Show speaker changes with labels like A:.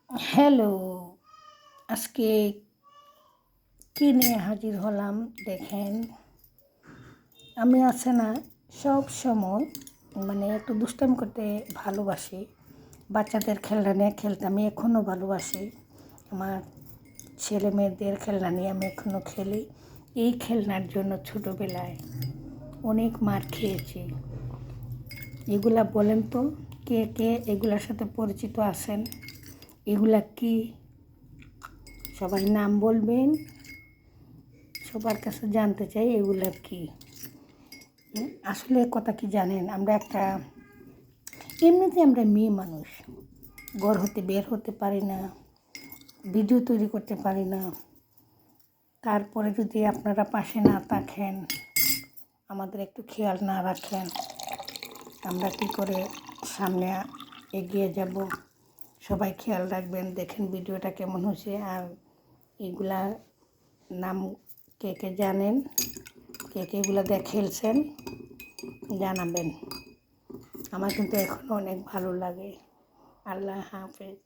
A: Hello, আজকে কী নিয়ে হাজির হলাম দেখেন। আমি আছে না সব সময় একটু দুষ্টামি করতে ভালোবাসি। বাচ্চাদের খেলনা নিয়ে খেলতে আমি এখনও ভালোবাসি। আমার ছেলে মেয়েদের খেলনা নিয়ে আমি এখনও খেলি। এই খেলনার জন্য ছোটোবেলায় অনেক মার খেয়েছি। এগুলা বলেন তো কে কে এগুলার সাথে পরিচিত আছেন? এগুলা কি? সবাই নাম বলবেন। সবার কাছে জানতে চাই এগুলা কি। আসলে কথা কি জানেন, এমনিতে আমরা মেয়ে মানুষ, ঘর হতে বের হতে পারি না, ভিডিও তৈরি করতে পারি না। তারপরে যদি আপনারা পাশে না থাকেন, আমাদের একটু খেয়াল না রাখেন, আমরা কী করে সামনে এগিয়ে যাব? সবাই খেয়াল রাখবেন, দেখেন ভিডিওটা কেমন হয়েছে। আর এগুলা নাম কে কে জানেন, কে কে এগুলো দিয়ে খেলছেন জানাবেন। আমার কিন্তু এখন অনেক ভালো লাগে। আল্লাহ হাফেজ।